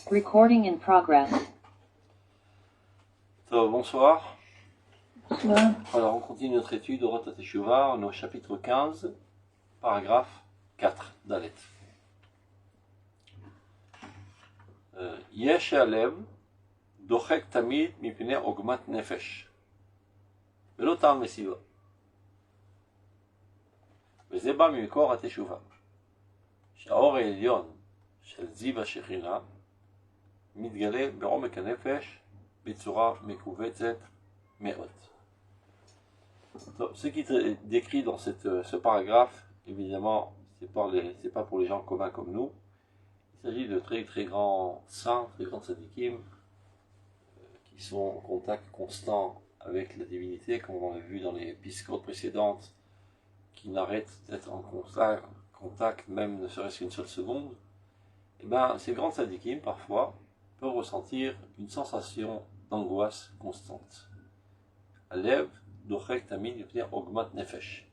Recording in progress. Bonsoir. Bonsoir. Alors, on continue notre étude de Orot HaTeshuvah, on est au chapitre 15, paragraphe 4, Dalet. Yesh halev dochek tamid mipnei ogmat nefesh. ולא טעם מסיבה. וזה בא ממקור התשובה. שהאור העליון של זיו השכינה מתגלה בעומק הנפש בצורה מכווצת מאוד. Ce qui est décrit dans ce paragraphe, évidemment, c'est pas pour les gens communs comme nous. Il s'agit de très très grands saints, très grands tzadikim, qui sont en contact constant avec la divinité, comme on l'a vu dans les piscotes précédentes, qui n'arrêtent d'être en contact, même ne serait-ce qu'une seule seconde. Et bien, ces grands tzadikim, parfois, peuvent ressentir une sensation d'angoisse constante. Alev, dochek, tamid, c'est-à-dire ogmat nefesh.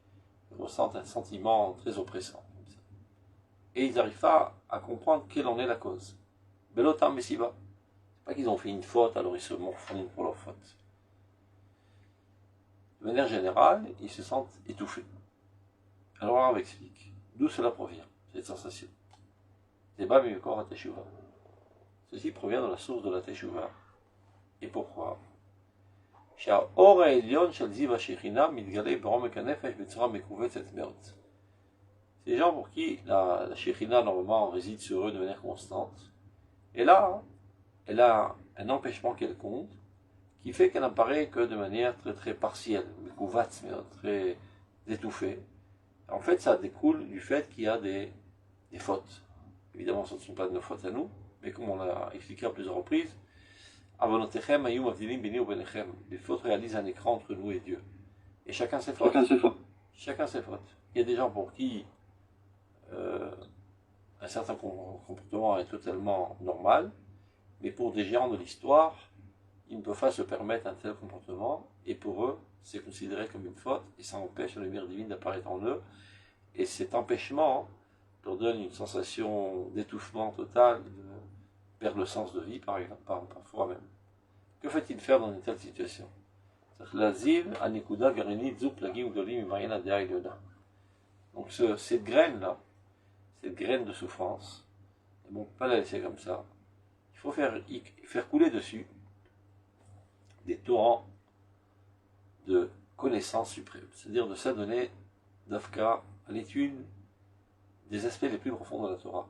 Ils ressentent un sentiment très oppressant. Et ils n'arrivent pas à comprendre quelle en est la cause. Belotam mesiba. C'est pas qu'ils ont fait une faute, alors ils se morfondent pour leur faute. De manière générale, ils se sentent étouffés. Alors on explique d'où cela provient, cette sensation. Débat Mimekor HaTeshuvah. Ceci provient de la source de la Teshuvah. Et pourquoi? שהאור העליון של זיו השכינה מתגלה בעומק הנפש בצורה מכווצת מאוד. C'est des gens pour qui la Shekhinah normalement réside sur eux de manière constante. Et là, elle a un empêchement quelconque qui fait qu'elle n'apparaît que de manière très très partielle, מכווץ מאוד, très étouffée. En fait, ça découle du fait qu'il y a des fautes. Évidemment, ce ne sont pas de nos fautes à nous, mais comme on l'a expliqué à plusieurs reprises, Avonotechem ayum avdilim bini ubenechem. Les fautes réalisent un écran entre nous et Dieu. Et chacun ses fautes. Chacun ses fautes. Il y a des gens pour qui un certain comportement est totalement normal, mais pour des géants de l'histoire, ils ne peuvent pas se permettre un tel comportement, et pour eux, c'est considéré comme une faute, et ça empêche la lumière divine d'apparaître en eux, et cet empêchement leur donne une sensation d'étouffement total, de perdre le sens de vie, par exemple, parfois même. Que faut-il faire dans une telle situation? Donc cette graine-là, cette graine de souffrance, bon, pas la laisser comme ça. Il faut faire couler dessus des torrents de connaissances suprêmes, c'est-à-dire de s'adonner d'Afka à l'étude des aspects les plus profonds de la Torah.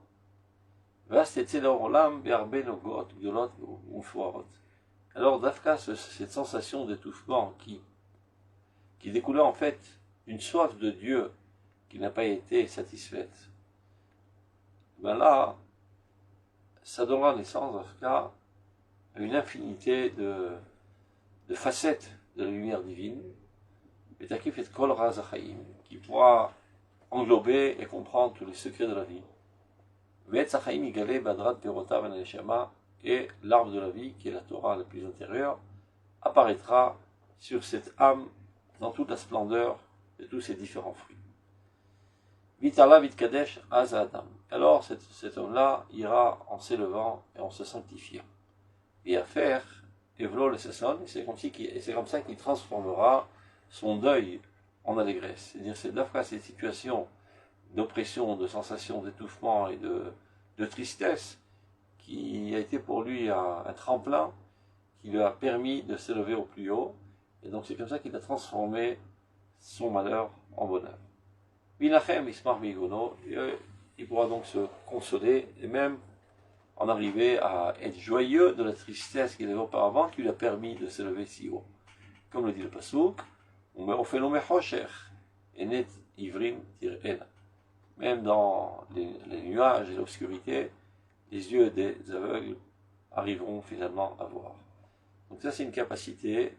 Alors d'Afka, cette sensation d'étouffement qui découlait en fait d'une soif de Dieu qui n'a pas été satisfaite, ben là, ça donnera naissance d'Afka à une infinité de facettes de la lumière divine, qui pourra englober et comprendre tous les secrets de la vie. Et l'arbre de la vie, qui est la Torah la plus intérieure, apparaîtra sur cette âme dans toute la splendeur de tous ses différents fruits. Vitala vitkadesh az adam. Alors cet homme-là ira en s'élevant et en se sanctifiant. Et à faire Evlo le Sasson, et c'est comme ça qu'il transformera son deuil en allégresse. C'est-à-dire, c'est d'après cette situation d'oppression, de sensation d'étouffement et de tristesse qui a été pour lui un tremplin qui lui a permis de s'élever au plus haut. Et donc c'est comme ça qu'il a transformé son malheur en bonheur. Vinachem ismar migono, il pourra donc se consoler et même en arriver à être joyeux de la tristesse qu'il avait auparavant, qui lui a permis de s'élever si haut. Comme le dit le Pasuk, on fait l'homme chosher, et net ivrim tir'ena. Même dans les nuages et l'obscurité, les yeux des aveugles arriveront finalement à voir. Donc ça, c'est une capacité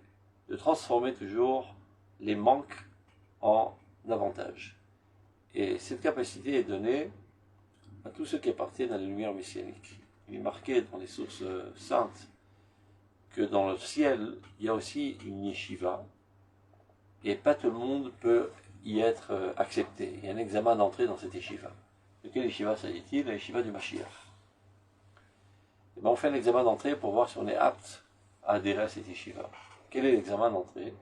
de transformer toujours les manques en avantages. Et cette capacité est donnée à tous ceux qui appartiennent à la lumière messianique. Il est marqué dans les sources saintes que dans le ciel, il y a aussi une yeshiva, et pas tout le monde peut y être accepté. Il y a un examen d'entrée dans cette yeshiva. De quelle yeshiva s'agit-il? La yeshiva du Mashiach. Et ben on fait un examen d'entrée pour voir si on est apte à adhérer à cette yeshiva. Quel est l'examen d'entrée?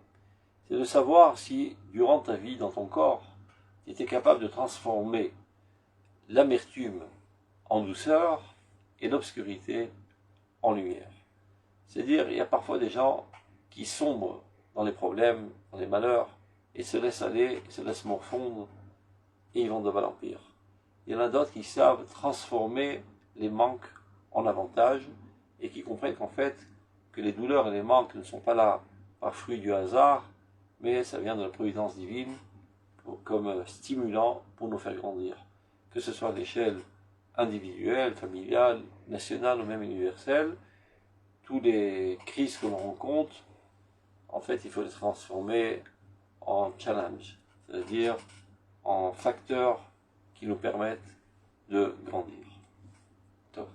C'est de savoir si, durant ta vie, dans ton corps, tu étais capable de transformer l'amertume en douceur et l'obscurité en lumière. C'est-à-dire, il y a parfois des gens qui sombrent dans les problèmes, dans les malheurs, et se laissent aller, se laissent morfondre, et ils vont de mal en pire. Il y en a d'autres qui savent transformer les manques en avantages, et qui comprennent qu'en fait, que les douleurs et les manques ne sont pas là par fruit du hasard, mais ça vient de la providence divine, comme stimulant pour nous faire grandir. Que ce soit à l'échelle individuelle, familiale, nationale ou même universelle, tous les crises que l'on rencontre, en fait, il faut les transformer en challenge, c'est-à-dire en facteurs qui nous permettent de grandir. Top.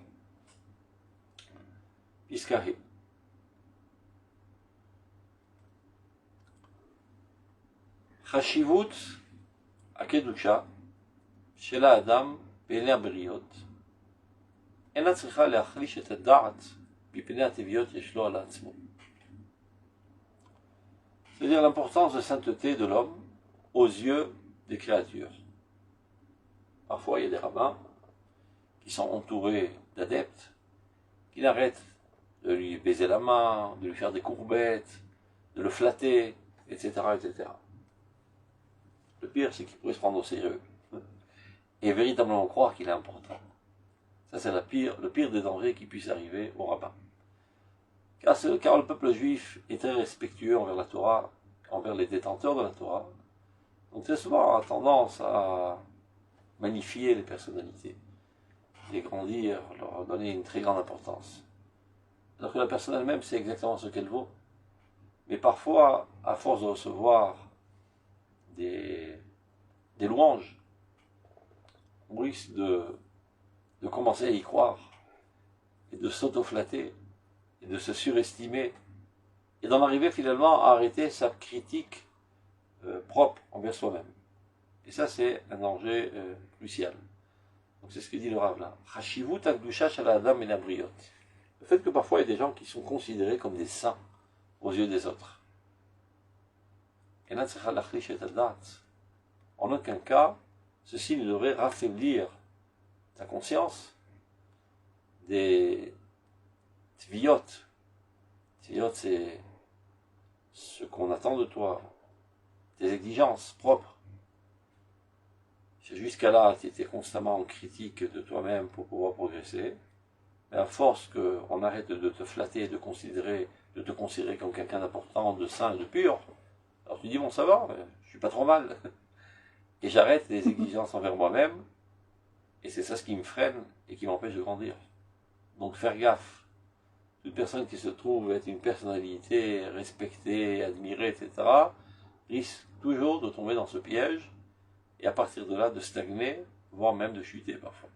Piskahi. חשיבות הקדושה של האדם בעיני הבריות אינה צריכה להחליש את הדעת מפני הטבעיות יש לו על עצמו. C'est-à-dire l'importance de sainteté de l'homme aux yeux des créatures. Parfois il y a des rabbins qui sont entourés d'adeptes qui n'arrêtent de lui baiser la main, de lui faire des courbettes, de le flatter, etc. etc. Le pire, c'est qu'il pourrait se prendre au sérieux et véritablement croire qu'il est important. Ça, c'est le pire des dangers qui puisse arriver au rabbin. Car le peuple juif est très respectueux envers la Torah, envers les détenteurs de la Torah. Donc très souvent, on a tendance à magnifier les personnalités, les grandir, leur donner une très grande importance. Alors que la personne elle-même sait exactement ce qu'elle vaut. Mais parfois, à force de recevoir des louanges, on risque de commencer à y croire, et de s'auto-flatter, et de se surestimer, et d'en arriver finalement à arrêter sa critique propre envers soi-même. Et ça, c'est un danger crucial. Donc c'est ce que dit le Rav là. Chashivut akdusha shel ha'adam min habriot. Le fait que parfois il y a des gens qui sont considérés comme des saints aux yeux des autres. En aucun cas, ceci ne devrait raffaiblir ta conscience des tviyot. Tviyot, c'est ce qu'on attend de toi, tes exigences propres. Jusqu'à là, tu étais constamment en critique de toi-même pour pouvoir progresser. Mais à force qu'on arrête de te flatter, de te considérer comme quelqu'un d'important, de saint, de pur, alors tu dis, bon, ça va, je suis pas trop mal. Et j'arrête les exigences envers moi-même, et c'est ça ce qui me freine et qui m'empêche de grandir. Donc faire gaffe. Toute personne qui se trouve être une personnalité respectée, admirée, etc., risque toujours de tomber dans ce piège, et à partir de là, de stagner, voire même de chuter parfois.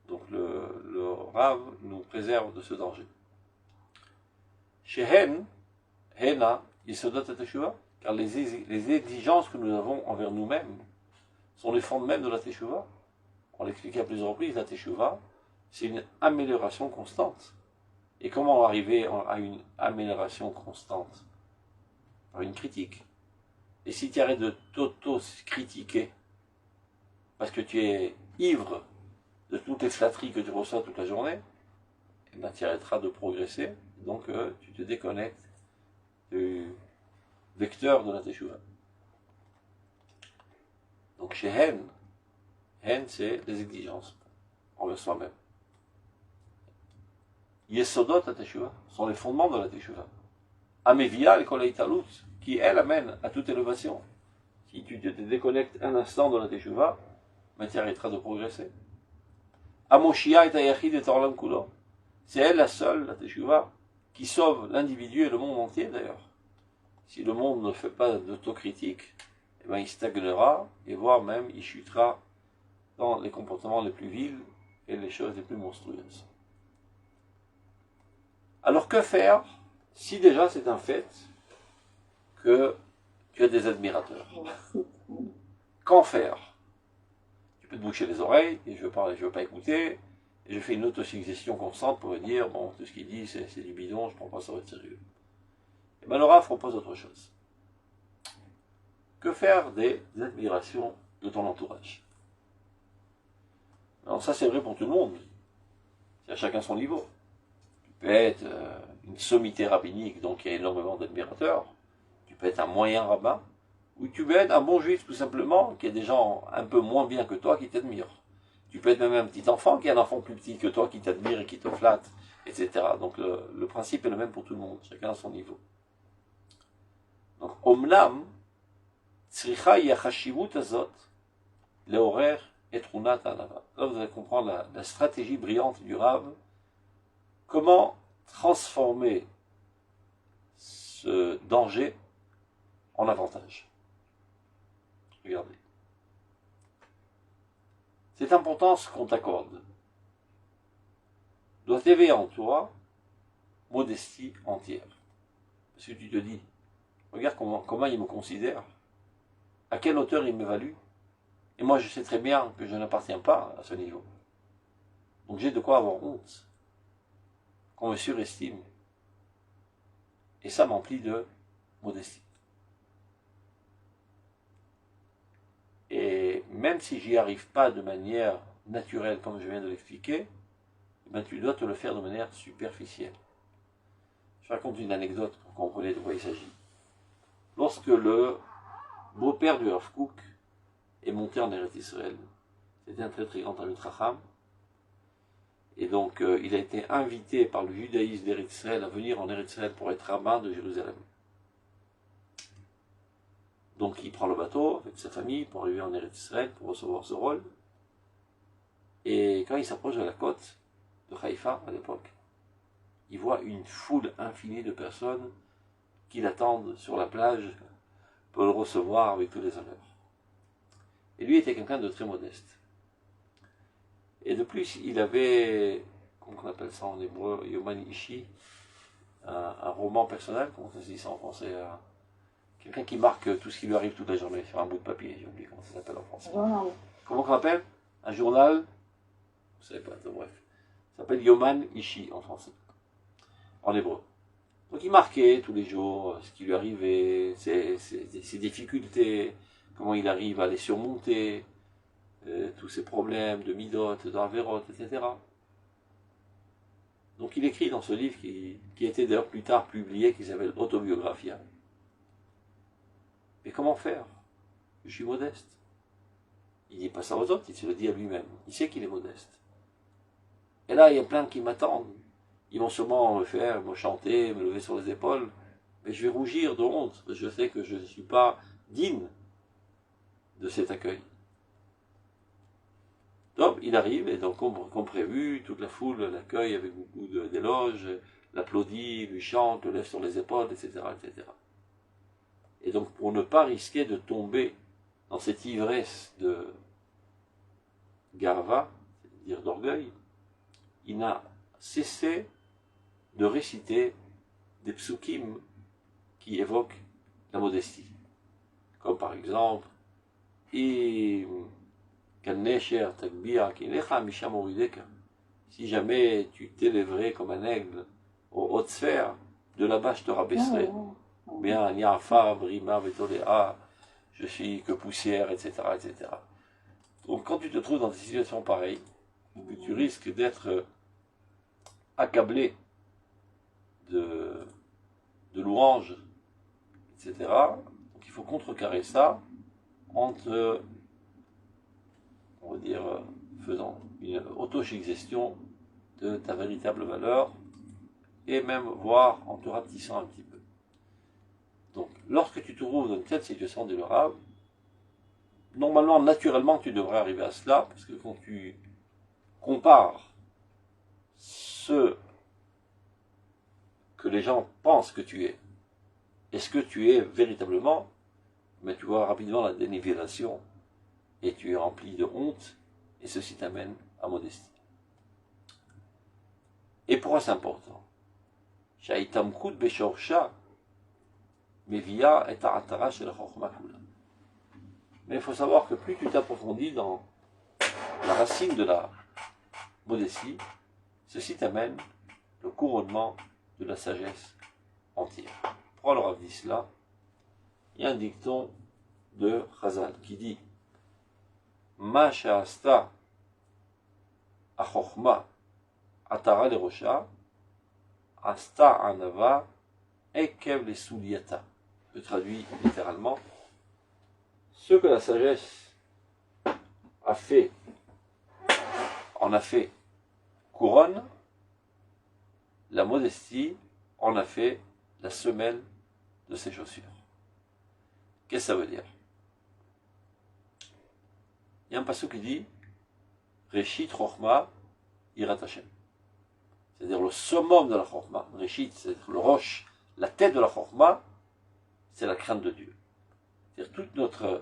Donc le Rav nous préserve de ce danger. Chez Hena, il se dote à Teshuvah, car les exigences que nous avons envers nous-mêmes sont les fondements même de la Teshuvah. On l'expliquait à plusieurs reprises, la Teshuvah, c'est une amélioration constante. Et comment arriver à une amélioration constante? Par une critique. Et si tu arrêtes de t'auto-critiquer, parce que tu es ivre de toutes les flatteries que tu reçois toute la journée, eh ben, tu arrêteras de progresser, donc tu te déconnectes du vecteur de la Teshuvah. Donc chez Hen, c'est les exigences envers soi-même. Yesodot la Teshuvah sont les fondements de la Teshuvah. Amevia, l'école Italut, qui elle amène à toute élévation. Si tu te déconnectes un instant de la Teshuvah, ben, tu arrêteras de progresser. Amoshia et Ayachid et Torlam Kulo. C'est elle la seule, la Teshuvah, qui sauve l'individu et le monde entier d'ailleurs. Si le monde ne fait pas d'autocritique, eh ben, il stagnera, et voire même il chutera dans les comportements les plus vils et les choses les plus monstrueuses. Alors que faire si déjà c'est un fait que tu as des admirateurs? Qu'en faire? Tu peux te boucher les oreilles, et je veux pas écouter, et je fais une autosuggestion constante pour me dire, bon, tout ce qu'il dit, c'est du bidon, je ne prends pas ça au sérieux. Et bien le Rav propose autre chose. Que faire des admirations de ton entourage? Alors ça, c'est vrai pour tout le monde. C'est à chacun son niveau. Tu peux être une sommité rabbinique, donc il y a énormément d'admirateurs. Tu peux être un moyen rabbin, ou tu peux être un bon juif, tout simplement, qui a des gens un peu moins bien que toi qui t'admirent. Tu peux être même un petit enfant qui est un enfant plus petit que toi, qui t'admire et qui te flatte, etc. Donc le principe est le même pour tout le monde, chacun à son niveau. Donc, Omnam, Tzricha Yachashivut Azot, Leorer et Trunat Anava. Là, vous allez comprendre la stratégie brillante du Rav. Comment transformer ce danger en avantage. Regardez. Cette importance qu'on t'accorde doit éveiller en toi modestie entière. Parce que tu te dis, regarde comment il me considère, à quelle hauteur il m'évalue, et moi je sais très bien que je n'appartiens pas à ce niveau. Donc j'ai de quoi avoir honte, qu'on me surestime. Et ça m'emplit de modestie. Et même si j'y arrive pas de manière naturelle, comme je viens de l'expliquer, ben tu dois te le faire de manière superficielle. Je raconte une anecdote pour comprendre de quoi il s'agit. Lorsque le beau-père du Rav Kook est monté en Eretz Israël, c'était un très très grand Talmid Chacham, et donc il a été invité par le judaïsme d'Eretz Israël à venir en Eretz Israël pour être rabbin de Jérusalem. Donc il prend le bateau avec sa famille pour arriver en Eretz Israël pour recevoir ce rôle. Et quand il s'approche de la côte de Haïfa à l'époque, il voit une foule infinie de personnes qui l'attendent sur la plage pour le recevoir avec tous les honneurs. Et lui était quelqu'un de très modeste. Et de plus, il avait, comment on appelle ça en hébreu, Yoman Ishi, un roman personnel, comment ça se dit ça en français, quelqu'un qui marque tout ce qui lui arrive toute la journée sur un bout de papier, j'ai oublié comment ça s'appelle en français. Journal. Comment on appelle? Un journal? Vous savez pas, bref. Ça s'appelle Yoman Ishi en français, en hébreu. Donc il marquait tous les jours ce qui lui arrivait, ses difficultés, comment il arrive à les surmonter, tous ses problèmes de midot, d'averot, etc. Donc il écrit dans ce livre qui était d'ailleurs plus tard publié, qui s'appelle Autobiographia. Mais comment faire? Je suis modeste. Il ne dit pas ça aux autres, il se le dit à lui-même. Il sait qu'il est modeste. Et là, il y a plein qui m'attendent. Ils vont sûrement me chanter, me lever sur les épaules, mais je vais rougir de honte. Je sais que je ne suis pas digne de cet accueil. Donc, il arrive, et donc, comme prévu, toute la foule l'accueille avec beaucoup d'éloges, l'applaudit, lui chante, le lève sur les épaules, etc., etc. Et donc, pour ne pas risquer de tomber dans cette ivresse de gava, c'est-à-dire d'orgueil, il n'a cessé de réciter des psukim qui évoquent la modestie. Comme par exemple, si jamais tu t'élèverais comme un aigle aux hautes sphères, de là-bas je te rabaisserai. Bien, je suis que poussière, etc., etc. Donc quand tu te trouves dans des situations pareilles, où tu risques d'être accablé de louanges, etc., donc il faut contrecarrer ça en te, on va dire, faisant une autosuggestion de ta véritable valeur, et même voire en te rapetissant un petit peu. Donc, lorsque tu te trouves dans une telle situation de Rav, normalement, naturellement, tu devrais arriver à cela, parce que quand tu compares ce que les gens pensent que tu es, et ce que tu es véritablement, mais tu vois rapidement la dénivellation, et tu es rempli de honte, et ceci t'amène à modestie. Et pourquoi c'est important? Shaitamkut beshorsha mevia et ta'atara shel chokhma kula. Mais il faut savoir que plus tu t'approfondis dans la racine de modestie, ceci t'amène le couronnement de la sagesse entière. Pourquoi le Rav dit cela? Il y a un dicton de Chazal qui dit Ma sha'asta achochma atara lerosha asta anava ekev le suliata. Je traduis littéralement ce que la sagesse a fait, en a fait couronne, la modestie en a fait la semelle de ses chaussures. Qu'est-ce que ça veut dire? Il y a un passage qui dit Reshit Chochma Yirat Hashem. C'est-à-dire le summum de la Chochma. Reshit, c'est le roche, la tête de la Chochma, c'est la crainte de Dieu. C'est-à-dire tout notre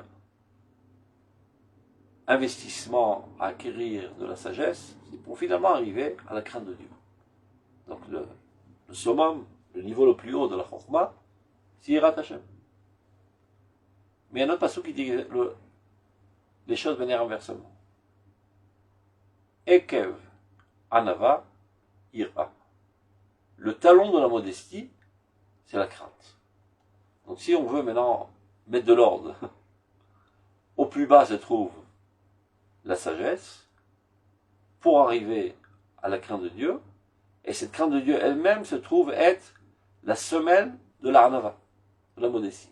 investissement à acquérir de la sagesse, c'est pour finalement arriver à la crainte de Dieu. Donc le summum, le niveau le plus haut de la Chochma, c'est Yirat Hashem. Mais il y a un autre passage qui dit les choses venaient inversement. Ekev Anava Ira. Le talon de la modestie, c'est la crainte. Donc si on veut maintenant mettre de l'ordre, au plus bas se trouve la sagesse, pour arriver à la crainte de Dieu, et cette crainte de Dieu elle-même se trouve être la semelle de l'Arnava, de la modestie.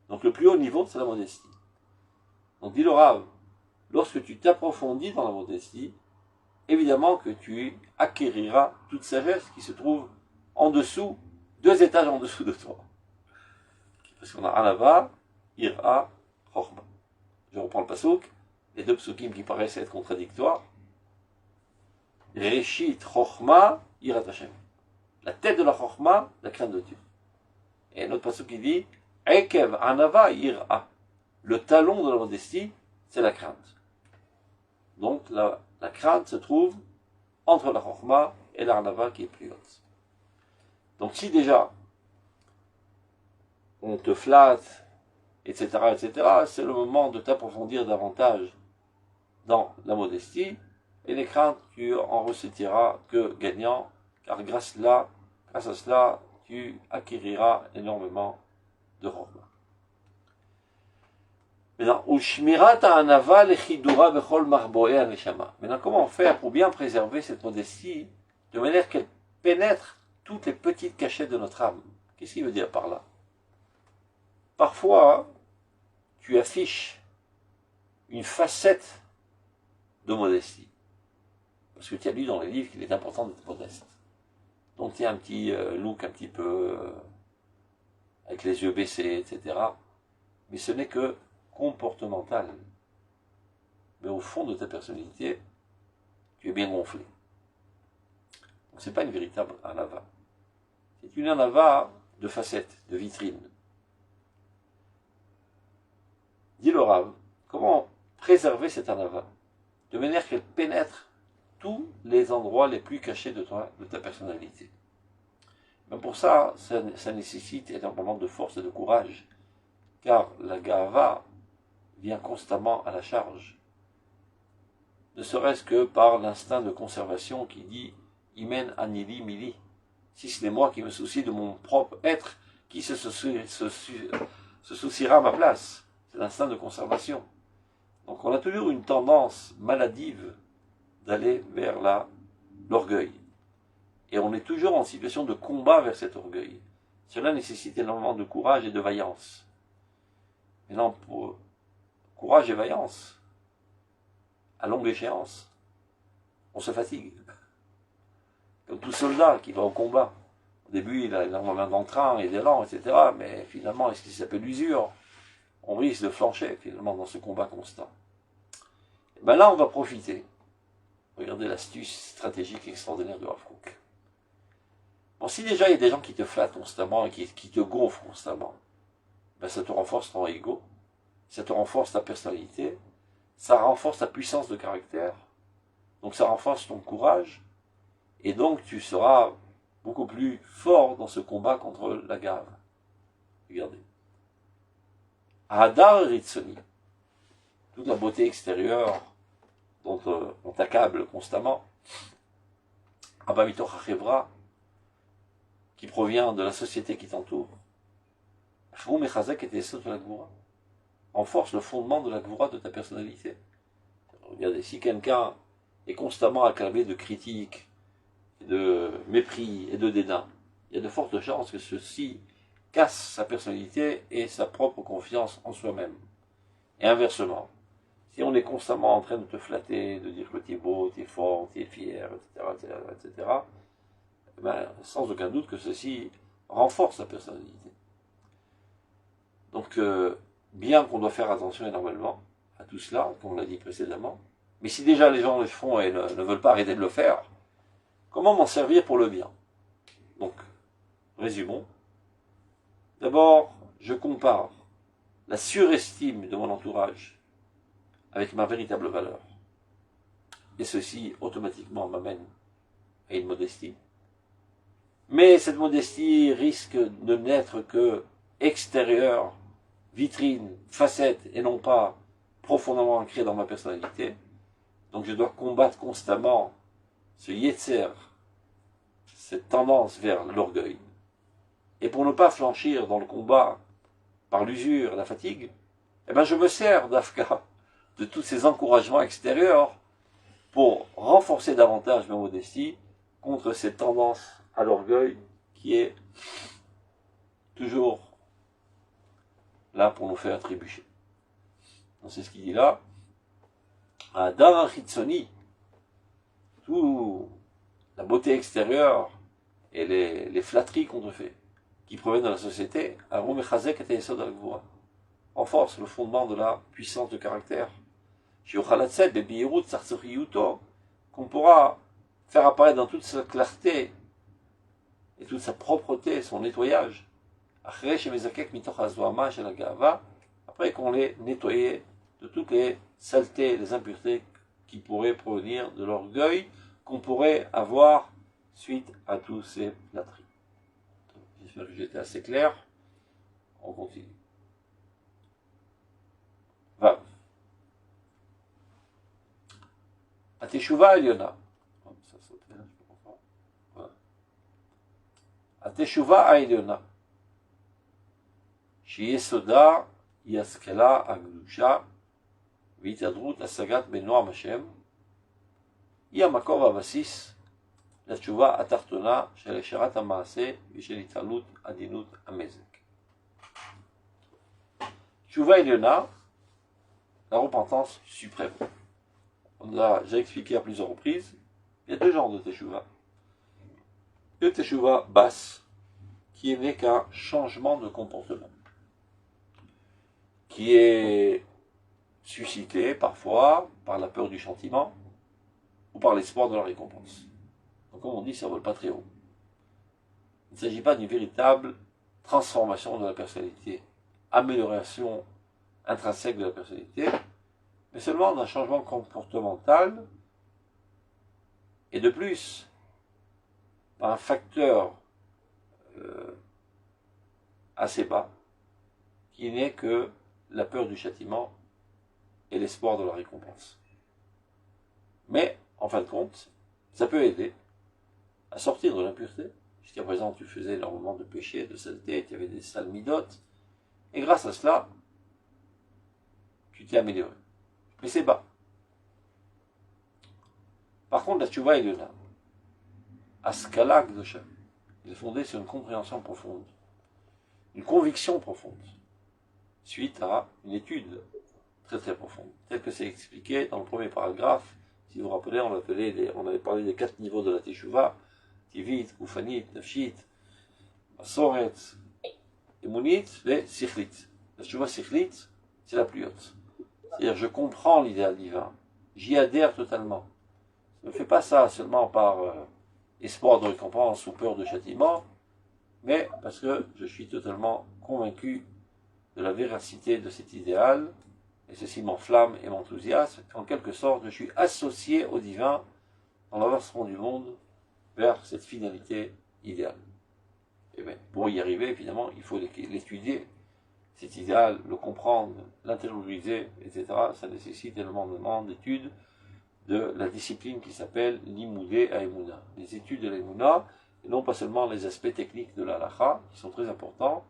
Donc le plus haut niveau, c'est la modestie. Donc dit le Rav, lorsque tu t'approfondis dans la modestie, évidemment que tu acquériras toute sagesse qui se trouve en dessous, 2 étages en dessous de toi. Parce qu'on a Anava, Ira, Chochma. Je reprends le pasouk, les 2 psukim qui paraissent être contradictoires. Reshit, Chochma, Yirat Hashem. La tête de la Chochma, la crainte de Dieu. Et un autre pasouk qui dit Ekev, Anava, Ira. Le talon de la modestie, c'est la crainte. Donc la crainte se trouve entre la Chochma et l'Arnava qui est plus haute. Donc si déjà on te flatte, etc., c'est le moment de t'approfondir davantage dans la modestie, et les craintes, tu en ressortiras que gagnant, car grâce à cela, tu acquériras énormément de Chochma. Maintenant, comment faire pour bien préserver cette modestie de manière qu'elle pénètre toutes les petites cachettes de notre âme? Qu'est-ce qu'il veut dire par là? Parfois, tu affiches une facette de modestie. Parce que tu as lu dans les livres qu'il est important d'être modeste. Donc tu as un petit look un petit peu avec les yeux baissés, etc. Mais ce n'est que comportemental. Mais au fond de ta personnalité, tu es bien gonflé. Donc ce n'est pas une véritable anava. C'est une anava de facettes, de vitrine. Dit le Rav, comment préserver cette anava de manière qu'elle pénètre tous les endroits les plus cachés de toi, de ta personnalité. Mais pour ça nécessite énormément de force et de courage, car la gava vient constamment à la charge, ne serait-ce que par l'instinct de conservation qui dit « Imen anili mili », si ce n'est moi qui me soucie de mon propre être, qui se souciera à ma place. C'est l'instinct de conservation. Donc on a toujours une tendance maladive d'aller vers l'orgueil. Et on est toujours en situation de combat vers cet orgueil. Cela nécessite énormément de courage et de vaillance. Maintenant, pour courage et vaillance, à longue échéance, on se fatigue. Comme tout soldat qui va au combat. Au début, il a énormément d'entrain et d'élan, etc. Mais finalement, est-ce qu'il s'appelle l'usure? On risque de flancher, finalement, dans ce combat constant. Et bien là, on va profiter. Regardez l'astuce stratégique extraordinaire de Rav Kook. Bon, si déjà il y a des gens qui te flattent constamment et qui te gonflent constamment, ben ça te renforce ton ego, ça te renforce ta personnalité, ça renforce ta puissance de caractère, donc ça renforce ton courage, et donc tu seras beaucoup plus fort dans ce combat contre la gave. Regardez. Hadar Ritsoni, toute la beauté extérieure dont on t'accable constamment, Abamitoch Achevra, qui provient de la société qui t'entoure, renforce le fondement de la Gvura de ta personnalité. Regardez, si quelqu'un est constamment acclamé de critiques, de mépris et de dédain, il y a de fortes chances que ceci casse sa personnalité et sa propre confiance en soi-même. Et inversement, si on est constamment en train de te flatter, de dire que tu es beau, tu es fort, tu es fier, etc., ben, sans aucun doute que ceci renforce la personnalité. Donc, bien qu'on doit faire attention énormément à tout cela, comme on l'a dit précédemment, mais si déjà les gens le font et ne veulent pas arrêter de le faire, comment m'en servir pour le bien? Donc, résumons. D'abord, je compare la surestime de mon entourage avec ma véritable valeur. Et ceci, automatiquement, m'amène à une modestie. Mais cette modestie risque de n'être que extérieure, vitrine, facette, et non pas profondément ancrée dans ma personnalité. Donc je dois combattre constamment ce yetzer, cette tendance vers l'orgueil. Et pour ne pas flanchir dans le combat par l'usure, la fatigue, eh ben je me sers d'Afka, de tous ces encouragements extérieurs pour renforcer davantage ma modestie contre cette tendance à l'orgueil qui est toujours là pour nous faire trébucher. Donc c'est ce qu'il dit là. Adam Hitsoni, tout la beauté extérieure et les flatteries qu'on te fait, qui proviennent de la société, renforce le fondement de la puissance de caractère. Qu'on pourra faire apparaître dans toute sa clarté et toute sa propreté, son nettoyage. Après qu'on l'ait nettoyé de toutes les saletés, les impuretés qui pourraient provenir de l'orgueil qu'on pourrait avoir suite à tous ces flatteries. J'espère que j'ai été assez clair. On continue. Va. Ateshuva Eliona. Ateshuva Eliona. Shiyesoda Yaskela Agdusha Vitadrut Asagat Benoam Hashem. Yamakov Avasis. La tchouva atartona shel esharat hamaaseh v'shel italut adinut hamezek. Tchouva Eliona, la repentance suprême. On l'a déjà expliqué à plusieurs reprises. Il y a deux genres de teshuva. Le teshuva basse, qui n'est qu'un changement de comportement, qui est suscité parfois par la peur du châtiment ou par l'espoir de la récompense. Donc, comme on dit, ça ne vole pas très haut. Il ne s'agit pas d'une véritable transformation de la personnalité, amélioration intrinsèque de la personnalité, mais seulement d'un changement comportemental, et de plus, par un facteur assez bas, qui n'est que la peur du châtiment et l'espoir de la récompense. Mais, en fin de compte, ça peut aider à sortir de l'impureté. Jusqu'à présent, tu faisais énormément de péchés, de saleté, tu avais des sales midotes, et grâce à cela, tu t'es amélioré. Mais c'est bas. Par contre, la tchouva Eliona, Askala Gdosha, il est fondé sur une compréhension profonde, une conviction profonde, suite à une étude très très profonde, tel que c'est expliqué dans le premier paragraphe. Si vous vous rappelez, on avait parlé des 4 niveaux de la teshuva, tivit, ufanit, nafshit, masoret, emunit, et sikhlit. La teshuva sikhlit, c'est la plus haute. C'est-à-dire, je comprends l'idéal divin, j'y adhère totalement. Je ne fais pas ça seulement par espoir de récompense ou peur de châtiment, mais parce que je suis totalement convaincu de la véracité de cet idéal, et ceci m'enflamme et m'enthousiasme. En quelque sorte, je suis associé au divin dans l'avancement du monde vers cette finalité idéale. Et bien, pour y arriver, évidemment, il faut l'étudier, cet idéal, le comprendre, l'intérioriser, etc. Ça nécessite énormément d'études, de la discipline qui s'appelle l'Imoudé Haïmouna, les études de l'Haïmouna, et non pas seulement les aspects techniques de la halakha, qui sont très importants,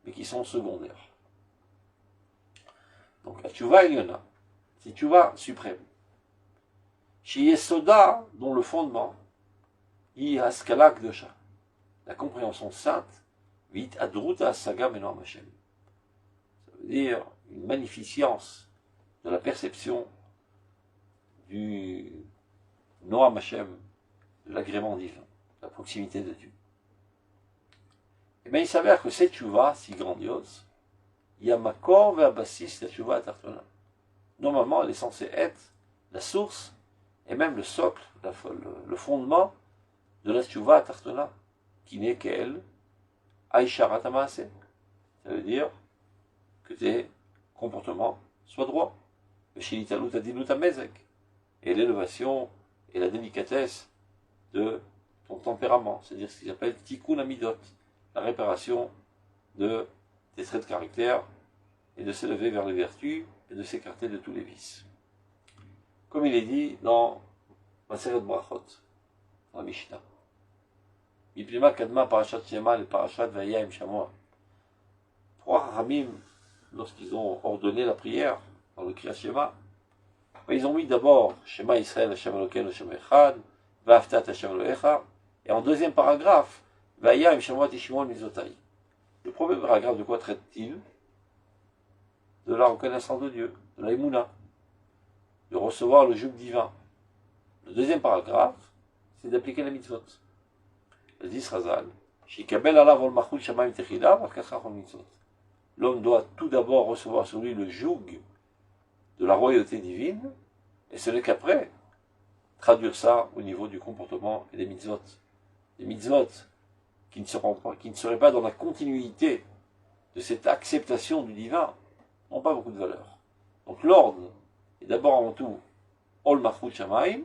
mais qui sont secondaires. Donc la tchouva Eliona, c'est tchouva suprême. Chez Yesoda, dont le fondement, y haskala kdosha, la compréhension sainte, vit adruta saga menor Hashem. Ça veut dire une magnificence de la perception du Noam Hashem, de l'agrément divin, de la proximité de Dieu. Et bien il s'avère que cette tchouva si grandiose, il y a makor ve'abassis la tchouva tartona. Normalement, elle est censée être la source et même le socle, le fondement de la tchouva tartona, qui n'est qu'elle, aïcharat amaase. Ça veut dire que tes comportements soient droits. Et l'élévation et la délicatesse de ton tempérament, c'est-à-dire ce qu'ils appellent tikkun amidot, la réparation de tes traits de caractère et de s'élever vers les vertus et de s'écarter de tous les vices. Comme il est dit dans Maseret Brachot, dans la Mishnah. Miplima kadma parashat Shema et parashat Vayayim Shamoa. Trois Ramim, lorsqu'ils ont ordonné la prière dans le Kriyat Shema, ils ont mis d'abord Shema Israël Hashem Elokeinu Hashem Echad, Va'aftat Hashem Elohecha, et en deuxième paragraphe, Vayayim Shamoa Tishimon Mizotai. Le premier paragraphe, de quoi traite-t-il? De la reconnaissance de Dieu, de la Emouna, de recevoir le joug divin. Le deuxième paragraphe, c'est d'appliquer la mitzvot. Le dit Razal, l'homme doit tout d'abord recevoir sur lui le joug de la royauté divine, et ce n'est qu'après traduire ça au niveau du comportement et des mitzvot. Les mitzvot qui ne seraient pas dans la continuité de cette acceptation du divin n'ont pas beaucoup de valeur. Donc l'ordre est d'abord avant tout Ol Machut Shamaim,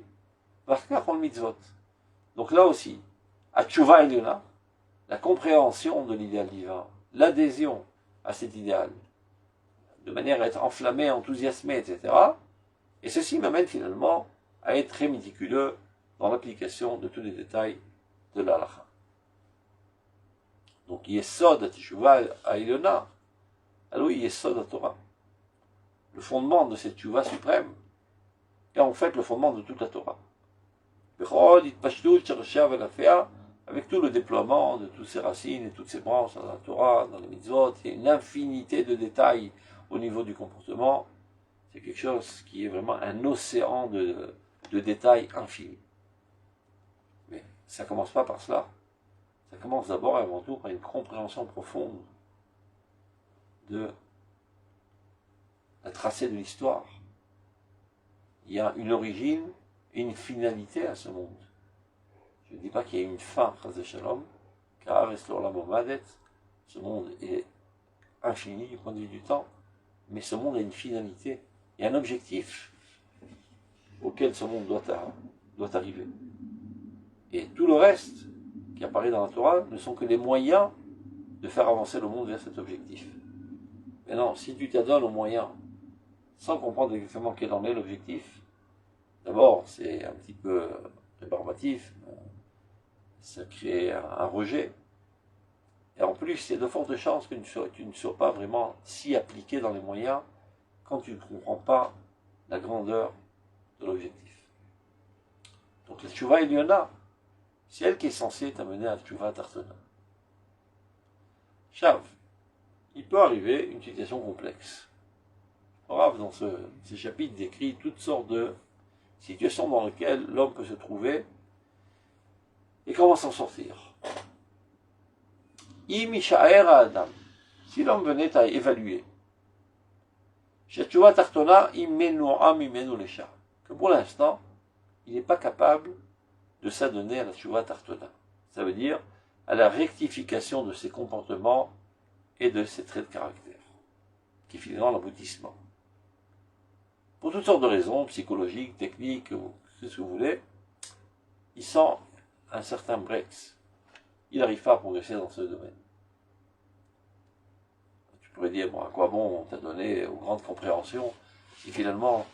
Varkach Ol Mitzvot. Donc là aussi, à Tchouva Eliona, la compréhension de l'idéal divin, l'adhésion à cet idéal, de manière à être enflammé, enthousiasmé, etc. Et ceci m'amène finalement à être très méticuleux dans l'application de tous les détails de l'halakha. Donc Yesod à Tchouva Eliona, alors Yesod à Torah. Le fondement de cette tchouva suprême est en fait le fondement de toute la Torah. Avec tout le déploiement de toutes ces racines et toutes ces branches dans la Torah, dans les mitzvot, il y a une infinité de détails au niveau du comportement. C'est quelque chose qui est vraiment un océan de détails infinis. Mais ça ne commence pas par cela. Ça commence d'abord et avant tout par une compréhension profonde de la tracée de l'histoire. Il y a une origine et une finalité à ce monde. Je ne dis pas qu'il y a une fin, Chas de Shalom, car ce monde est infini du point de vue du temps, mais ce monde a une finalité et un objectif auquel ce monde doit arriver. Et tout le reste qui apparaît dans la Torah ne sont que les moyens de faire avancer le monde vers cet objectif. Mais non, si tu t'adonnes aux moyens sans comprendre exactement quel en est l'objectif, d'abord c'est un petit peu rébarbatif, ça crée un rejet. Et en plus, il y a de fortes chances que tu ne sois pas vraiment si appliqué dans les moyens quand tu ne comprends pas la grandeur de l'objectif. Donc la tchouva Eliona, c'est elle qui est censée t'amener à la tchouva Tartona. Chav, il peut arriver une situation complexe. Rav, dans ces chapitres, décrit toutes sortes de situations dans lesquelles l'homme peut se trouver et comment s'en sortir. Si l'homme venait à évaluer, que pour l'instant, il n'est pas capable de s'adonner à la tchouva tartona. Ça veut dire à la rectification de ses comportements et de ses traits de caractère, qui est finalement l'aboutissement. Pour toutes sortes de raisons, psychologiques, techniques, ou ce que vous voulez, il sent un certain break. Il n'arrive pas à progresser dans ce domaine. Tu pourrais dire, bon, à quoi bon on t'a donné aux grandes compréhensions si finalement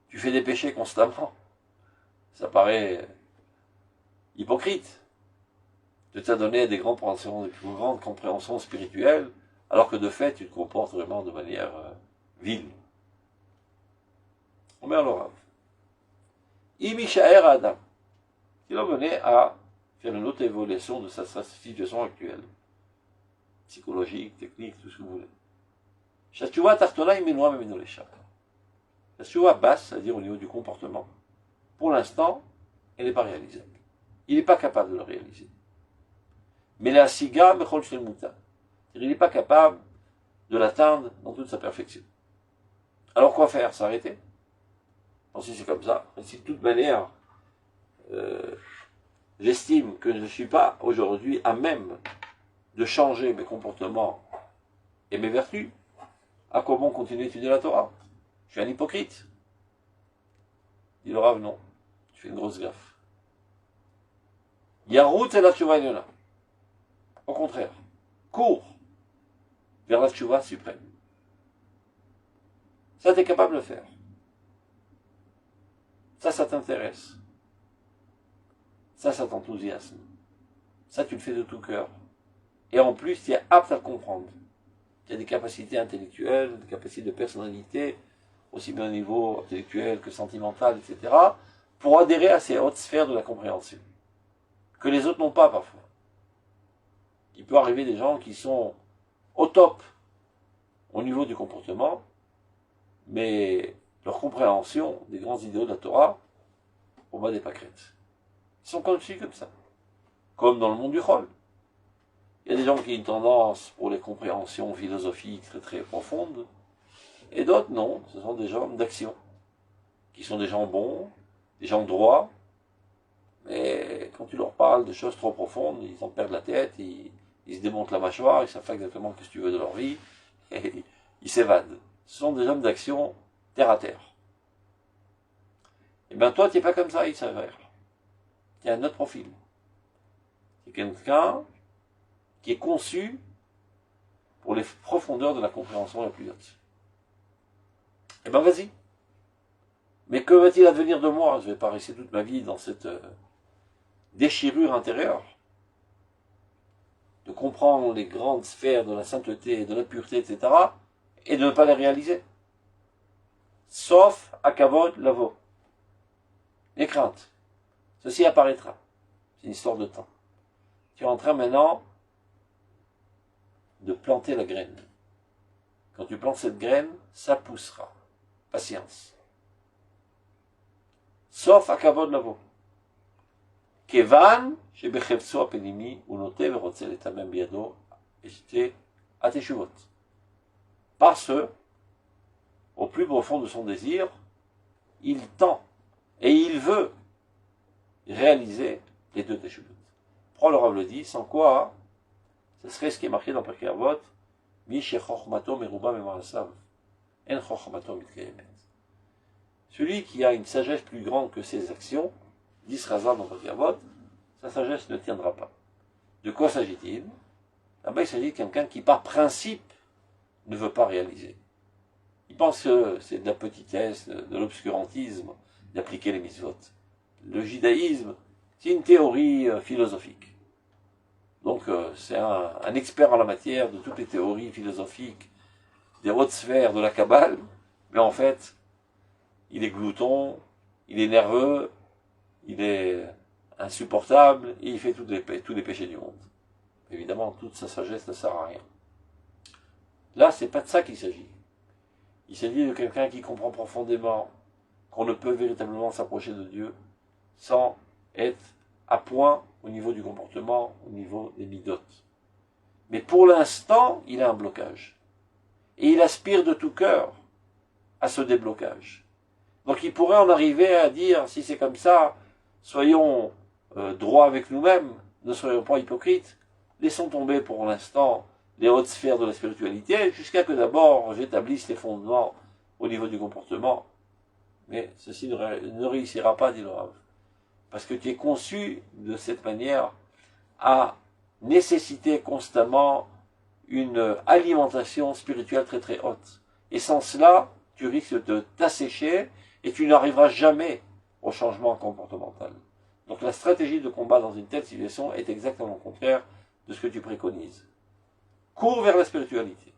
tu fais des péchés constamment, ça paraît hypocrite de t'adonner des grandes compréhensions spirituelles, alors que de fait, tu te comportes vraiment de manière vile. On met alors Imishaer Adam, il en venait à faire une autre évolution de sa situation actuelle, psychologique, technique, tout ce que vous voulez. Shachuva Tartona Imenoa Memenolesha. La Shachuva basse, c'est-à-dire au niveau du comportement, pour l'instant, elle n'est pas réalisable. Il n'est pas capable de le réaliser. Mais la Siga Mechol Shelmuta, il n'est pas capable de l'atteindre dans toute sa perfection. Alors quoi faire? S'arrêter? Non, si c'est comme ça, si de toute manière, j'estime que je ne suis pas aujourd'hui à même de changer mes comportements et mes vertus, à quoi bon continuer à étudier la Torah? Je suis un hypocrite. Dit le Rav, non, tu fais une grosse gaffe. Yarout et la Tshuva Elona. Au contraire, cours vers la Tshuva suprême. Ça, tu es capable de le faire. Ça t'intéresse. Ça t'enthousiasme. Ça, tu le fais de tout cœur. Et en plus, tu es apte à le comprendre. Tu as des capacités intellectuelles, des capacités de personnalité, aussi bien au niveau intellectuel que sentimental, etc., pour adhérer à ces hautes sphères de la compréhension, que les autres n'ont pas parfois. Il peut arriver des gens qui sont au top au niveau du comportement, mais leur compréhension des grands idéaux de la Torah, au bas des pâquerettes. Ils sont conçus comme ça. Comme dans le monde du Chol. Il y a des gens qui ont une tendance pour les compréhensions philosophiques très très profondes, et d'autres non, ce sont des gens d'action, qui sont des gens bons, des gens droits, mais quand tu leur parles de choses trop profondes, ils en perdent la tête, ils se démontent la mâchoire, ils savent pas exactement ce que tu veux de leur vie, et ils s'évadent. Ce sont des hommes d'action terre à terre. Et bien toi, tu n'es pas comme ça, il s'avère. Tu as un autre profil. C'est quelqu'un qui est conçu pour les profondeurs de la compréhension la plus haute. Eh ben vas-y. Mais que va-t-il advenir de moi? Je vais pas rester toute ma vie dans cette déchirure intérieure de comprendre les grandes sphères de la sainteté, de la pureté, etc., et de ne pas les réaliser. Sauf à Kavod Lavo. Les craintes. Ceci apparaîtra. C'est une histoire de temps. Tu es en train maintenant de planter la graine. Quand tu plantes cette graine, ça poussera. Patience. Sauf à Kavod Lavo. Kevan, שבחפצו הפנימי הוא נוטה ורוצה לטמם בידו את התשובות. Parce, au plus profond de son désir, il tend et il veut réaliser les deux teshuvot. Prends le Rav le dit, sans quoi, ce serait ce qui est marqué dans Pirkei Avot, Mi shechochmato meruba memarasav, en chochmato mitkayemet. Celui qui a une sagesse plus grande que ses actions, dit Razal dans Pirkei Avot, sa sagesse ne tiendra pas. De quoi s'agit-il? Là-bas, il s'agit de quelqu'un qui, par principe, ne veut pas réaliser. Il pense que c'est de la petitesse, de l'obscurantisme, d'appliquer les mitzvot. Le judaïsme, c'est une théorie philosophique. Donc, c'est un expert en la matière de toutes les théories philosophiques, des hautes sphères de la Kabbale, mais en fait, il est glouton, il est nerveux, il est insupportable, et il fait tous les péchés du monde. Évidemment, toute sa sagesse ne sert à rien. Là, c'est pas de ça qu'il s'agit. Il s'agit de quelqu'un qui comprend profondément qu'on ne peut véritablement s'approcher de Dieu sans être à point au niveau du comportement, au niveau des midot. Mais pour l'instant, il a un blocage. Et il aspire de tout cœur à ce déblocage. Donc il pourrait en arriver à dire, si c'est comme ça, soyons droits avec nous-mêmes, ne soyons pas hypocrites, laissons tomber pour l'instant les hautes sphères de la spiritualité, jusqu'à que d'abord j'établisse les fondements au niveau du comportement. Mais ceci ne réussira pas, dit le Rav. Parce que tu es conçu de cette manière à nécessiter constamment une alimentation spirituelle très très haute. Et sans cela, tu risques de t'assécher et tu n'arriveras jamais au changement comportemental. Donc la stratégie de combat dans une telle situation est exactement le contraire de ce que tu préconises. Cours vers la spiritualité.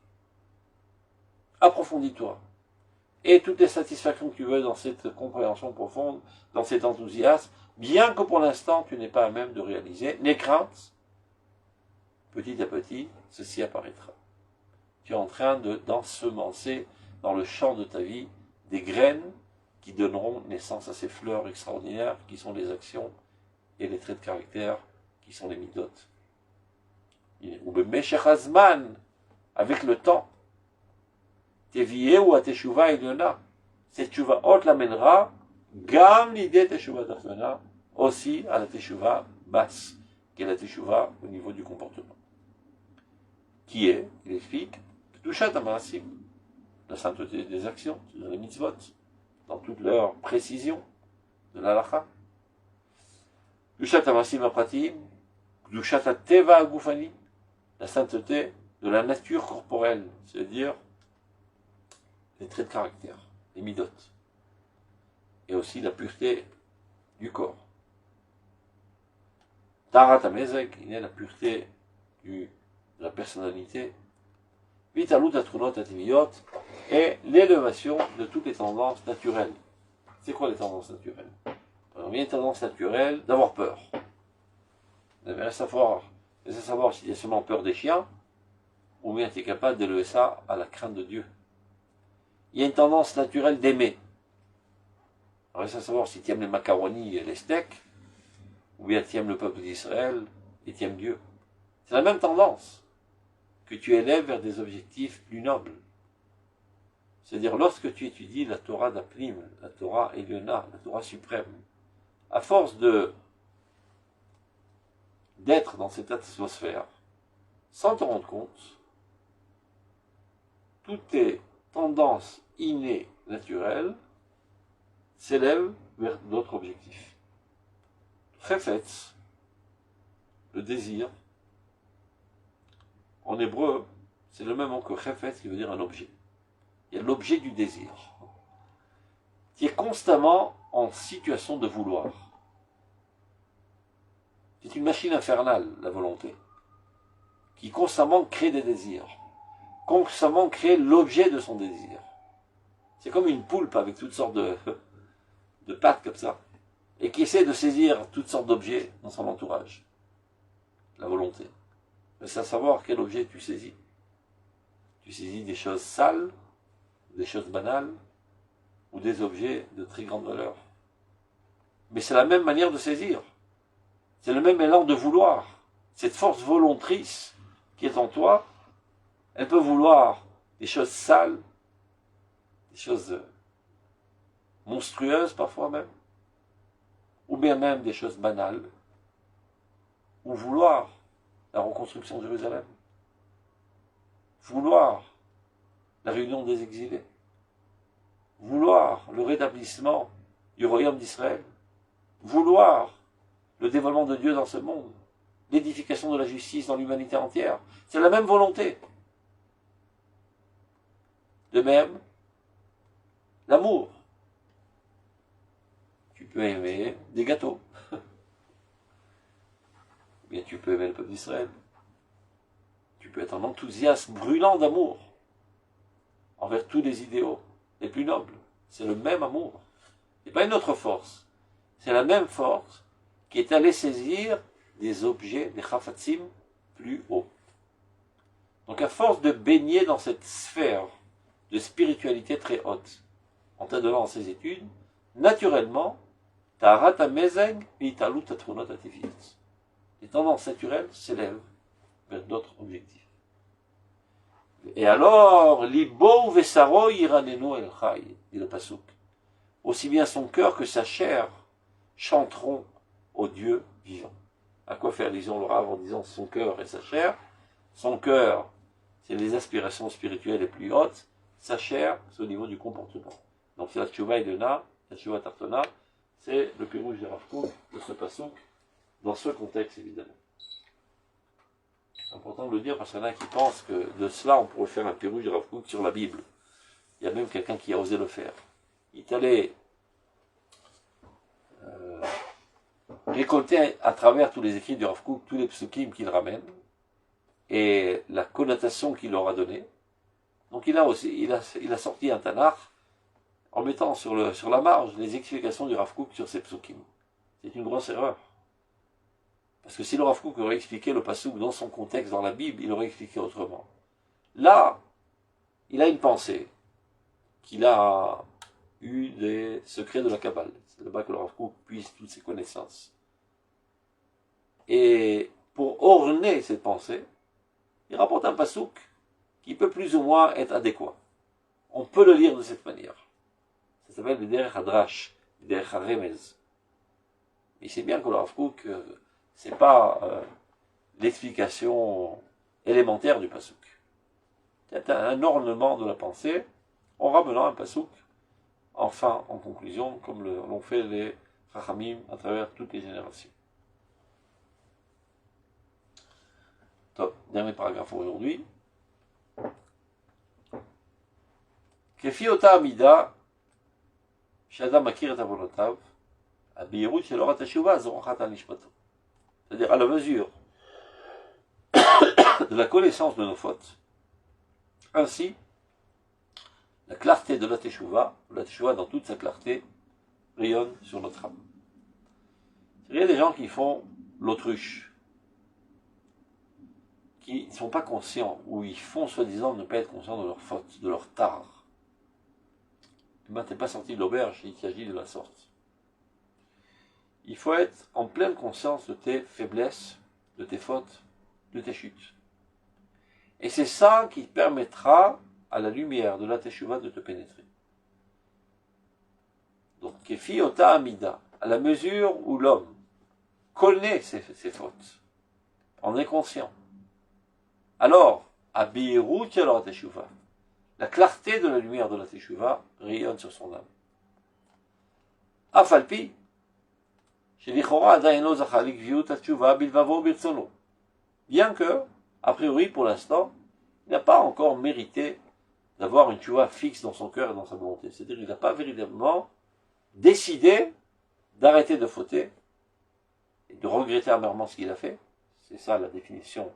Approfondis-toi. Et toutes les satisfactions que tu veux dans cette compréhension profonde, dans cet enthousiasme, bien que pour l'instant tu n'aies pas à même de réaliser, n'aie crainte, petit à petit, ceci apparaîtra. Tu es en train d'ensemencer dans le champ de ta vie des graines qui donneront naissance à ces fleurs extraordinaires qui sont les actions et les traits de caractère qui sont les midotes. Ou b'meshech hazman, avec le temps, tevieh ou à teshuva eliona, cette teshuva haute l'amènera, gam l'idée teshuva tachtona, aussi à la teshuva basse, qui est la teshuva au niveau du comportement. Qui est, il explique, Kedushat HaMaasim, la sainteté des actions, c'est-à-dire les mitzvot, dans toute leur précision de l'halakha. Kedushat HaMaasim HaPratim, Kedushat HaTeva HaGufani, la sainteté de la nature corporelle, c'est-à-dire les traits de caractère, les midot, et aussi la pureté du corps. Tarat HaMezek, il y a la pureté de la personnalité, Vitalut Atrunot Ativiyot, et l'élévation de toutes les tendances naturelles. C'est quoi les tendances naturelles? Alors, il y a une tendance naturelle d'avoir peur. Vous devez savoir si tu as seulement peur des chiens, ou bien tu es capable d'élever ça à la crainte de Dieu. Il y a une tendance naturelle d'aimer. Alors, il faut savoir si tu aimes les macaronis et les steaks, ou bien tu aimes le peuple d'Israël et tu aimes Dieu. C'est la même tendance que tu élèves vers des objectifs plus nobles. C'est-à-dire, lorsque tu étudies la Torah d'Aplim, la Torah Eliona, la Torah suprême, à force d'être dans cette atmosphère, sans te rendre compte, toutes tes tendances innées, naturelles, s'élèvent vers d'autres objectifs. Chefetz, le désir, en hébreu, c'est le même mot que chefetz qui veut dire un objet. Il y a l'objet du désir, qui est constamment en situation de vouloir. C'est une machine infernale, la volonté, qui constamment crée des désirs, constamment crée l'objet de son désir. C'est comme une poulpe avec toutes sortes de pattes comme ça, et qui essaie de saisir toutes sortes d'objets dans son entourage. La volonté. Mais c'est à savoir quel objet tu saisis. Tu saisis des choses sales, des choses banales, ou des objets de très grande valeur. Mais c'est la même manière de saisir. C'est le même élan de vouloir. Cette force volontrice qui est en toi, elle peut vouloir des choses sales, des choses monstrueuses parfois même, ou bien même des choses banales, ou vouloir la reconstruction de Jérusalem, vouloir la réunion des exilés, vouloir le rétablissement du royaume d'Israël, vouloir le dévoilement de Dieu dans ce monde, l'édification de la justice dans l'humanité entière. C'est la même volonté. De même, l'amour. Tu peux aimer des gâteaux. Bien, tu peux aimer le peuple d'Israël. Tu peux être un enthousiasme brûlant d'amour envers tous les idéaux les plus nobles. C'est le même amour. Ce n'est pas une autre force. C'est la même force qui est allée saisir des objets, des chafatzim, plus hauts. Donc à force de baigner dans cette sphère de spiritualité très haute, en t'adonnant ses études, naturellement, ta'arat ha'mezeg v'italut ha'trunot ha'tiviyot. Les tendances naturelles s'élèvent vers d'autres objectifs. Et alors, libo vesaro iranenu el chai, dit le pasuk. Aussi bien son cœur que sa chair chanteront au Dieu vivant. À quoi faire, disons le Rav en disant son cœur et sa chair? Son cœur, c'est les aspirations spirituelles les plus hautes. Sa chair, c'est au niveau du comportement. Donc c'est la tchouva Elena, la tchouva Tartona, c'est le pirouge de Rav Kook, de ce pasuk, dans ce contexte évidemment. C'est important de le dire parce qu'il y en a qui pensent que de cela on pourrait faire un pirouge de Rav Kook sur la Bible. Il y a même quelqu'un qui a osé le faire. Il est allé récolté à travers tous les écrits du Rav Kook, tous les psukim qu'il ramène, et la connotation qu'il leur a donnée. Donc il a sorti un Tanakh en mettant sur la marge les explications du Rav Kook sur ces psukim. C'est une grosse erreur. Parce que si le Rav Kook aurait expliqué le pasuk dans son contexte dans la Bible, il aurait expliqué autrement. Là, il a une pensée qu'il a eu des secrets de la Kabbale. C'est là-bas que le Rav Kook puise toutes ses connaissances. Et pour orner cette pensée, il rapporte un pasuk qui peut plus ou moins être adéquat. On peut le lire de cette manière. Ça s'appelle le Derech Hadrash, le Derech Haremez. Mais c'est bien que le Rav Kook, c'est pas l'explication élémentaire du pasuk. C'est un ornement de la pensée en ramenant un pasuk, enfin, en conclusion, comme l'ont fait les Chachamim à travers toutes les générations. Top, dernier paragraphe aujourd'hui. Kefi ota amida, sh'adam makir et avonotav, abirut shel orat teshuva zorochat al nishmato. C'est-à-dire à la mesure de la connaissance de nos fautes. Ainsi, la clarté de la teshuva dans toute sa clarté, rayonne sur notre âme. Il y a des gens qui font l'autruche, qui ne sont pas conscients, ou ils font soi-disant ne pas être conscients de leurs fautes, de leur tard. Eh bien, tu n'es pas sorti de l'auberge, il s'agit de la sorte. Il faut être en pleine conscience de tes faiblesses, de tes fautes, de tes chutes. Et c'est ça qui permettra à la lumière de la teshuva de te pénétrer. Donc, kefi ota amida, à la mesure où l'homme connaît ses fautes, en est conscient. Alors, abirut shel orat teshuva, la clarté de la lumière de la teshuva rayonne sur son âme. Afalpi, shelichora adayin lo zacha likviut teshuva bilvavo birtzono. Bien que, a priori, pour l'instant, il n'a pas encore mérité d'avoir une teshuva fixe dans son cœur et dans sa volonté. C'est-à-dire qu'il n'a pas véritablement décidé d'arrêter de fauter et de regretter amèrement ce qu'il a fait. C'est ça la définition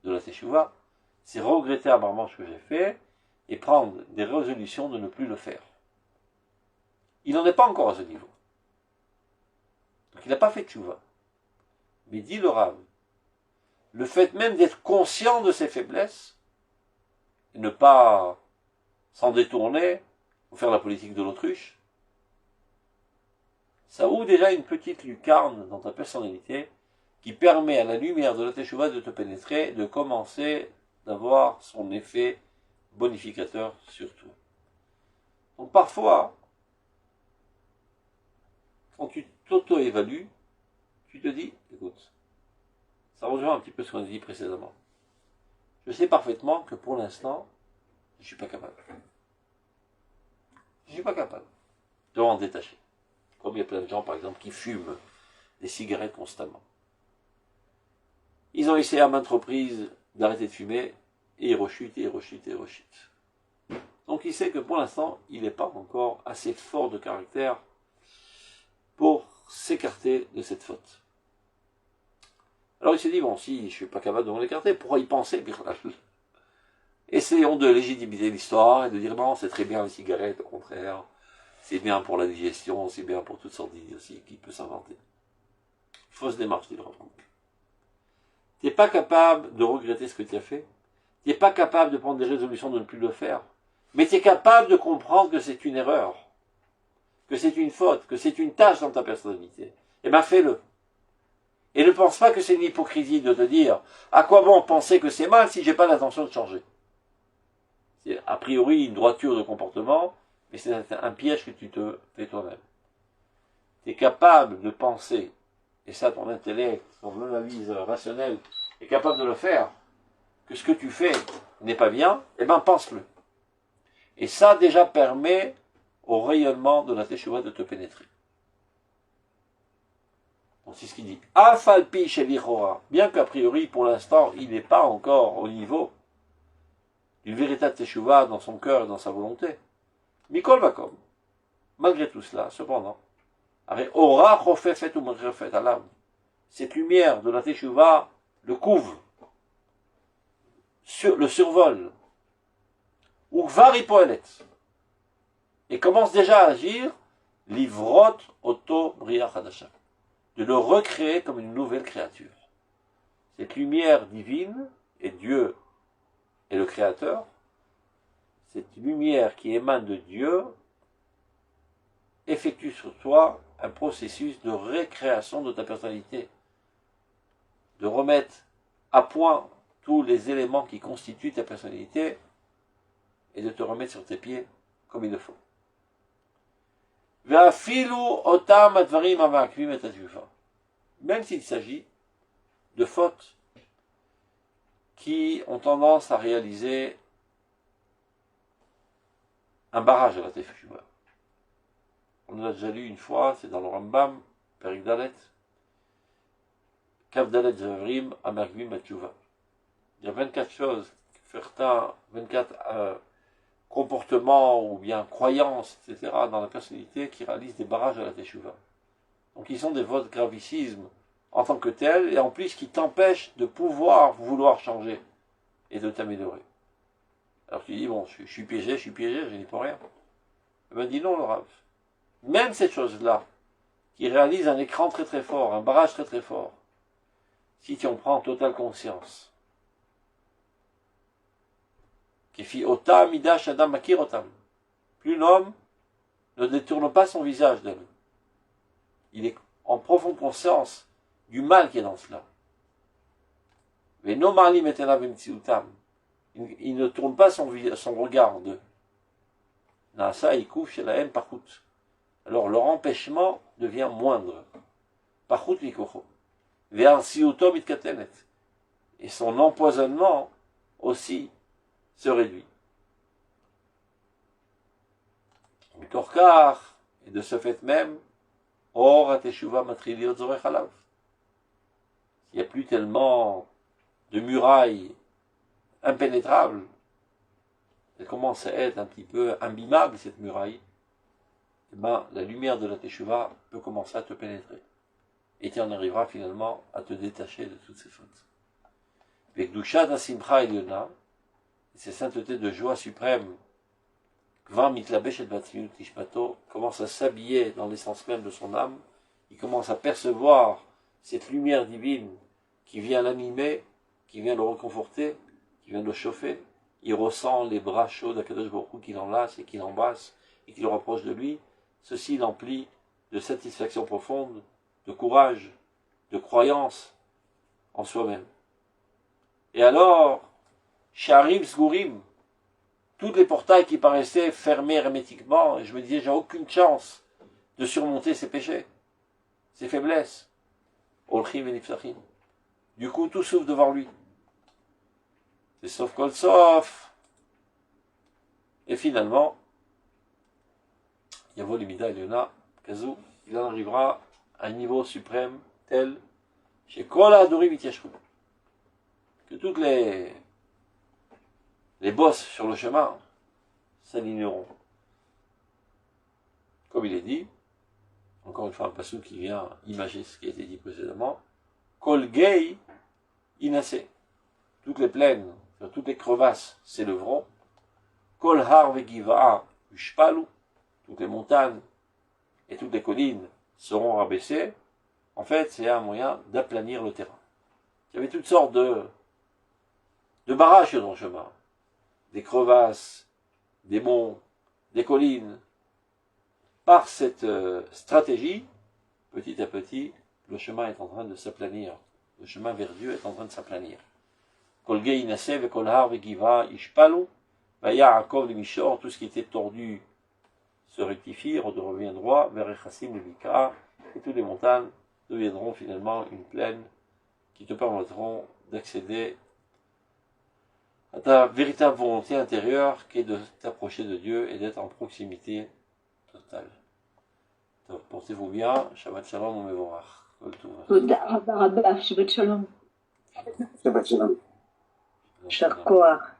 de la teshuva. C'est regretter amèrement ce que j'ai fait et prendre des résolutions de ne plus le faire. Il n'en est pas encore à ce niveau. Donc il n'a pas fait teshuva. Mais dit le Rav, le fait même d'être conscient de ses faiblesses, et ne pas s'en détourner, ou faire la politique de l'autruche, ça ouvre déjà une petite lucarne dans ta personnalité qui permet à la lumière de la teshuva de te pénétrer, de commencer d'avoir son effet bonificateur sur toi. Donc parfois, quand tu t'auto-évalues, tu te dis, écoute, ça rejoint un petit peu ce qu'on a dit précédemment. Je sais parfaitement que pour l'instant, je ne suis pas capable. Je ne suis pas capable de m'en détacher. Comme il y a plein de gens, par exemple, qui fument des cigarettes constamment. Ils ont essayé à maintes reprises d'arrêter de fumer, et ils rechutent, et ils rechutent, et ils rechutent. Donc il sait que pour l'instant, il n'est pas encore assez fort de caractère pour s'écarter de cette faute. Alors il s'est dit, bon, si je ne suis pas capable de m'en écarter, pourquoi y penser? Essayons de légitimiser l'histoire et de dire, non, c'est très bien les cigarettes, au contraire, c'est bien pour la digestion, c'est bien pour toutes sortes d'idioties qui peut s'inventer. Fausse démarche, dit le Rav. Tu n'es pas capable de regretter ce que tu as fait, tu n'es pas capable de prendre des résolutions de ne plus le faire, mais tu es capable de comprendre que c'est une erreur, que c'est une faute, que c'est une tâche dans ta personnalité. Eh bien fais-le. Et ne pense pas que c'est une hypocrisie de te dire, à quoi bon penser que c'est mal si j'ai pas l'intention de changer. C'est a priori une droiture de comportement, mais c'est un piège que tu te fais toi-même. Tu es capable de penser, et ça ton intellect, ton analyse rationnelle est capable de le faire, que ce que tu fais n'est pas bien, eh bien pense-le. Et ça déjà permet au rayonnement de la teshuva de te pénétrer. Donc c'est ce qu'il dit. Afalpi shelichora, bien qu'a priori pour l'instant il n'est pas encore au niveau d'une véritable teshuva dans son cœur et dans sa volonté. Mikol vakom. Malgré tout cela, cependant, Aura chofefet u'merefet alav. Cette lumière de la Teshuvah le couvre, le survole, ou varipoelet, et commence déjà à agir, livrot auto bria chadasha, de le recréer comme une nouvelle créature. Cette lumière divine, et Dieu est le Créateur, cette lumière qui émane de Dieu, effectue sur toi un processus de récréation de ta personnalité, de remettre à point tous les éléments qui constituent ta personnalité et de te remettre sur tes pieds comme il le faut. Même s'il s'agit de fautes qui ont tendance à réaliser un barrage à la Teshuvah. On l'a déjà lu une fois, c'est dans le Rambam, Perik Dalet, Kav Dalet Zavrim, Amergvim Atchuvah. Il y a 24 choses, 24 comportements ou bien croyances, etc., dans la personnalité qui réalisent des barrages à la Teshuvah. Donc ils sont des votes gravicismes en tant que tels, et en plus qui t'empêchent de pouvoir vouloir changer et de t'améliorer. Alors tu dis, bon, je suis piégé, je n'y peux rien. Eh bien dis non, le Rav. Même cette chose-là, qui réalise un écran très très fort, un barrage très très fort, si tu en prends totale conscience, Kefi otam midash adam makir otam, plus l'homme ne détourne pas son visage d'elle. Il est en profonde conscience du mal qui est dans cela. Mais no mali metena v'mtsiutam, il ne tourne pas son regard d'eux. Nasa ikouf chez la haine parkout. Alors leur empêchement devient moindre. Parkout mikocho. Ve'arsiuto mitkatenet. Et son empoisonnement aussi se réduit. Mitorkar, et de ce fait même, or ateshuva matriliot zorech alav. Il n'y a plus tellement de murailles impénétrables. Elle commence à être un petit peu imbimable, cette muraille. Et ben, la lumière de la Teshuvah peut commencer à te pénétrer. Et tu en arriveras finalement à te détacher de toutes ces fautes. Avec Dushat Asimcha Eliona, ces saintetés de joie suprême, Kvan Mitlabesh et Batzmiut Tishpato, commence à s'habiller dans l'essence même de son âme. Il commence à percevoir cette lumière divine qui vient l'animer, qui vient le réconforter, qui vient le chauffer. Il ressent les bras chauds d'Akadosh Baruch Hu qui l'enlace et qui l'embrasse et qui le rapproche de lui. Ceci l'emplit de satisfaction profonde, de courage, de croyance en soi-même. Et alors, Sharim Sgurim, tous les portails qui paraissaient fermés hermétiquement, et je me disais, j'ai aucune chance de surmonter ces péchés, ces faiblesses. Olchim et Nifsachim. Du coup, tout s'ouvre devant lui. C'est sauf kol sof. Et finalement, Yavo Limida Eliona, Kazou, il en arrivera à un niveau suprême tel, chez Kola Adori Vityashru, que toutes les bosses sur le chemin s'aligneront. Comme il est dit, encore une fois un passage qui vient imager ce qui a été dit précédemment, Kol Gei Inase, toutes les plaines, toutes les crevasses s'élèveront, Kol Har Vegiva Ushpalu, toutes les montagnes et toutes les collines seront rabaissées. En fait, c'est un moyen d'aplanir le terrain. Il y avait toutes sortes de barrages sur le chemin. Des crevasses, des monts, des collines. Par cette stratégie, petit à petit, le chemin est en train de s'aplanir. Le chemin vers Dieu est en train de s'aplanir. Kol Gei Nasev et Kol Har Vegiva Ishpalu, Vaya'akov le Mishor, tout ce qui était tordu se rectifie, revient droit, vers Echassim le Bikra, et toutes les montagnes deviendront finalement une plaine qui te permettront d'accéder à ta véritable volonté intérieure qui est de t'approcher de Dieu et d'être en proximité totale. Donc, portez-vous bien, Shabbat Shalom, Mevorach. תודה רבה רבה, שבת שלום. שבת שלום. יישר כוח.